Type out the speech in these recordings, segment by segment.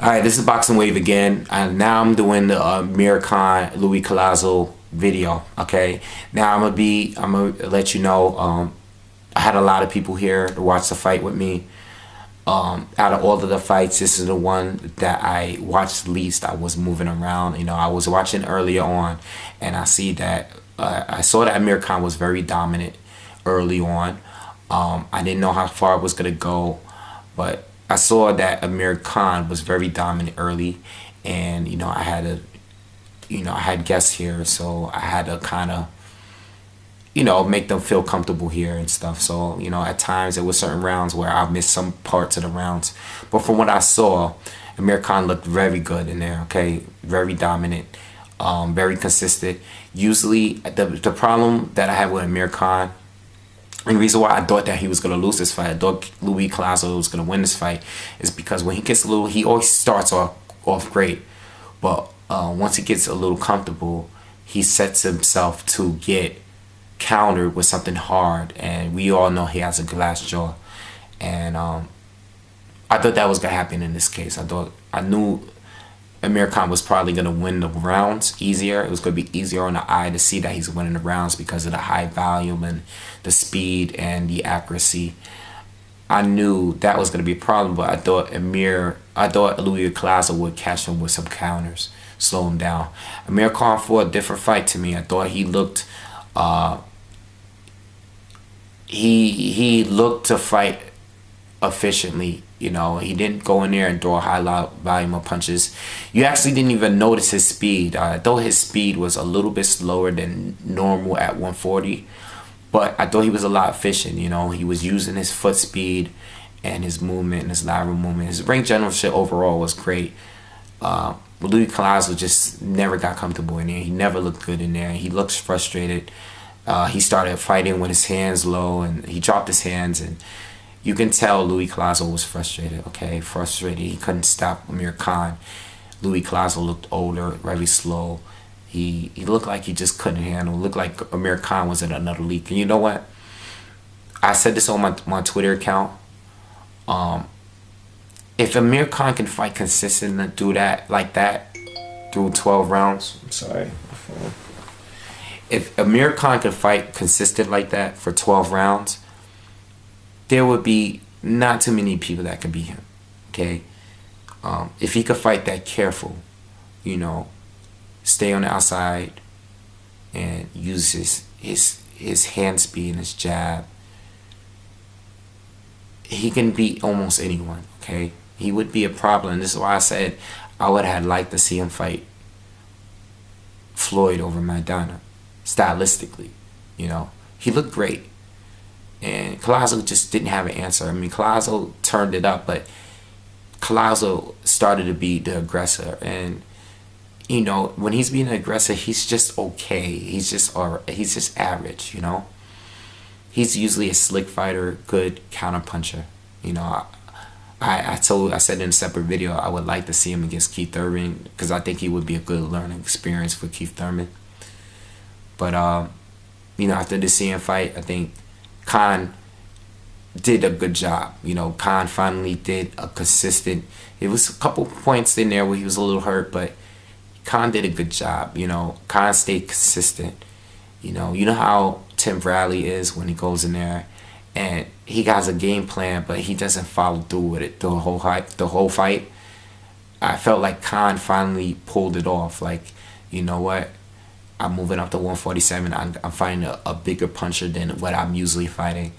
Alright, this is BoxingWave again, and now I'm doing the Amir Khan, Luis Collazo video. Okay, now I'm gonna let you know. I had a lot of people here to watch the fight with me. Out of all of the fights, this is the one that I watched least. I was moving around. I was watching earlier on, and I saw that Amir Khan was very dominant early on. I didn't know how far it was gonna go, but I saw that Amir Khan was very dominant early, and I had guests here, so I had to kind of make them feel comfortable here and stuff. So at times there were certain rounds where I missed some parts of the rounds, but from what I saw, Amir Khan looked very good in there. Okay, very dominant, very consistent. Usually the problem that I have with Amir Khan, and the reason why I thought that he was going to lose this fight, I thought Luis Collazo was going to win this fight, is because when he gets he always starts off great. But once he gets a little comfortable, he sets himself to get countered with something hard. And we all know he has a glass jaw. And I thought that was going to happen in this case. I knew Amir Khan was probably going to win the rounds easier. It was going to be easier on the eye to see that he's winning the rounds because of the high volume and the speed and the accuracy. I knew that was going to be a problem, but I thought Luis Collazo would catch him with some counters, slow him down. Amir Khan fought a different fight to me. I thought he looked, he looked to fight efficiently. He didn't go in there and throw a high volume of punches. You actually didn't even notice his speed. Though his speed was a little bit slower than normal at 140, but I thought he was a lot efficient. He was using his foot speed and his movement and his lateral movement. His ring generalship overall was great. Luis Collazo just never got comfortable in there. He never looked good in there. He looks frustrated. He started fighting with his hands low, and he dropped his hands, and you can tell Luis Collazo was frustrated. Okay, frustrated. He couldn't stop Amir Khan. Luis Collazo looked older, very slow. He looked like he just couldn't handle. Looked like Amir Khan was in another league. And you know what? I said this on my Twitter account. If Amir Khan can fight consistently do that like that through 12 rounds, I'm sorry. If Amir Khan can fight consistent like that for 12 rounds, there would be not too many people that could beat him. Okay, if he could fight that careful, stay on the outside and use his hand speed and his jab, he can beat almost anyone. Okay, he would be a problem. This is why I said I would have liked to see him fight Floyd over Maidana. Stylistically, he looked great. And Collazo just didn't have an answer. I mean, Collazo turned it up, but Collazo started to be the aggressor. And, when he's being an aggressor, he's just okay. He's just average, He's usually a slick fighter, good counter puncher. I said in a separate video, I would like to see him against Keith Thurman because I think he would be a good learning experience for Keith Thurman. But, after the CM fight, I think Khan did a good job. Khan finally did a consistent. It was a couple points in there where he was a little hurt, but Khan did a good job. Khan stayed consistent. You know how Tim Bradley is when he goes in there, and he has a game plan, but he doesn't follow through with it the whole fight. I felt like Khan finally pulled it off. Like, you know what? I'm moving up to 147. I'm fighting a bigger puncher than what I'm usually fighting.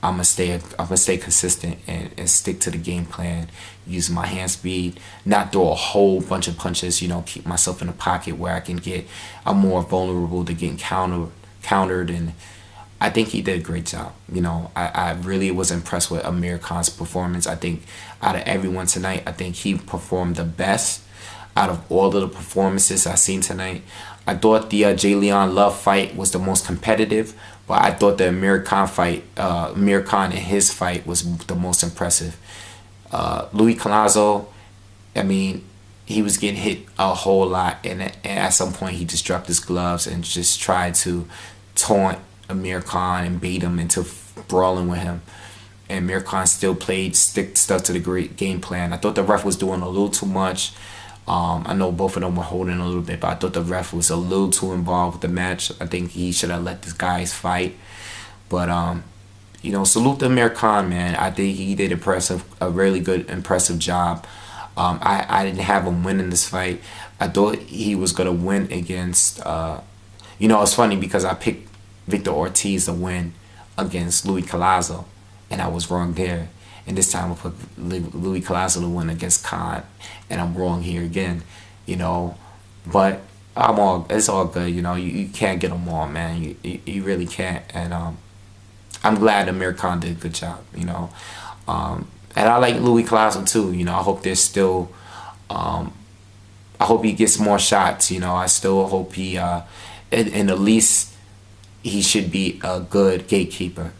I'm gonna stay consistent and stick to the game plan. Use my hand speed, not throw a whole bunch of punches. Keep myself in a pocket where I'm more vulnerable to getting countered. And I think he did a great job. I really was impressed with Amir Khan's performance. I think out of everyone tonight, I think he performed the best out of all of the performances I've seen tonight. I thought the Jalen Love fight was the most competitive, but I thought the Amir Khan in his fight was the most impressive. Luis Collazo, I mean, he was getting hit a whole lot, and at some point he just dropped his gloves and just tried to taunt Amir Khan and bait him into brawling with him. and Amir Khan still stuck to the great game plan. I thought the ref was doing a little too much. I know both of them were holding a little bit, but I thought the ref was a little too involved with the match. I think he should have let these guys fight. But you know, salute to Amir Khan, man. I think he did a really good, impressive job. I didn't have him winning this fight. I thought he was gonna win against. You know, it's funny because I picked Victor Ortiz to win against Luis Collazo, and I was wrong there. And this time I put Luis Collazo to win against Khan, and I'm wrong here again. You know, but it's all good. You know, you can't get them all, man. You really can't. And I'm glad Amir Khan did a good job. You know, and I like Luis Collazo too. You know, I hope there's still. I hope he gets more shots. You know, I still hope he. And at least he should be a good gatekeeper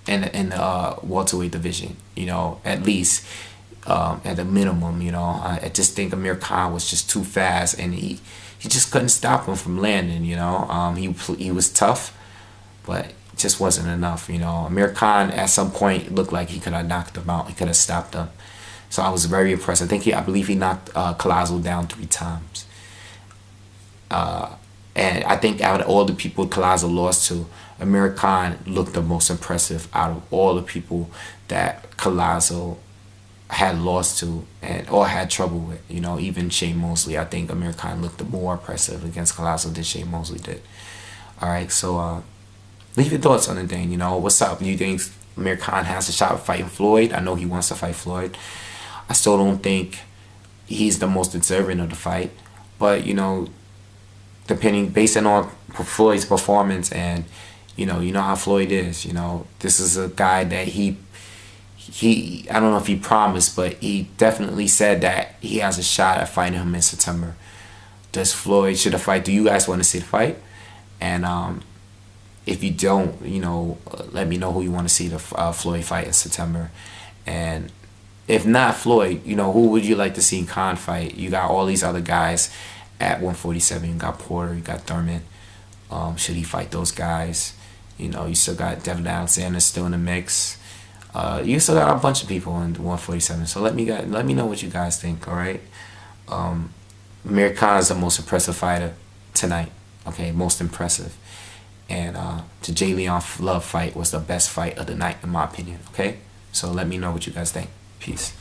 in the welterweight division. You know, at least at a minimum. You know, I just think Amir Khan was just too fast, and he just couldn't stop him from landing. You know, he was tough, but it just wasn't enough. You know, Amir Khan at some point looked like he could have knocked him out. He could have stopped him. So I was very impressed. I believe he knocked Collazo down 3 times. And I think out of all the people Collazo lost to, Amir Khan looked the most impressive out of all the people that Collazo had lost to or had trouble with. You know, even Shane Mosley. I think Amir Khan looked more impressive against Collazo than Shane Mosley did. All right, so leave your thoughts on the thing. You know, what's up? Do you think Amir Khan has a shot at fighting Floyd? I know he wants to fight Floyd. I still don't think he's the most deserving of the fight, but you know, based on Floyd's performance, and you know how Floyd is. You know, this is a guy that he I don't know if he promised, but he definitely said that he has a shot at fighting him in September. Does Floyd should a fight? Do you guys want to see the fight? And if you don't, you know, let me know who you want to see the Floyd fight in September. And if not Floyd, you know, who would you like to see Khan fight? You got all these other guys at 147. You got Porter, you got Thurman. Should he fight those guys? You know, you still got Devin Alexander still in the mix. You still got a bunch of people in 147. So let me know what you guys think. All right. Amir Khan is the most impressive fighter tonight. Okay, most impressive. And the Jay Leon Love fight was the best fight of the night in my opinion. Okay, so let me know what you guys think. Peace.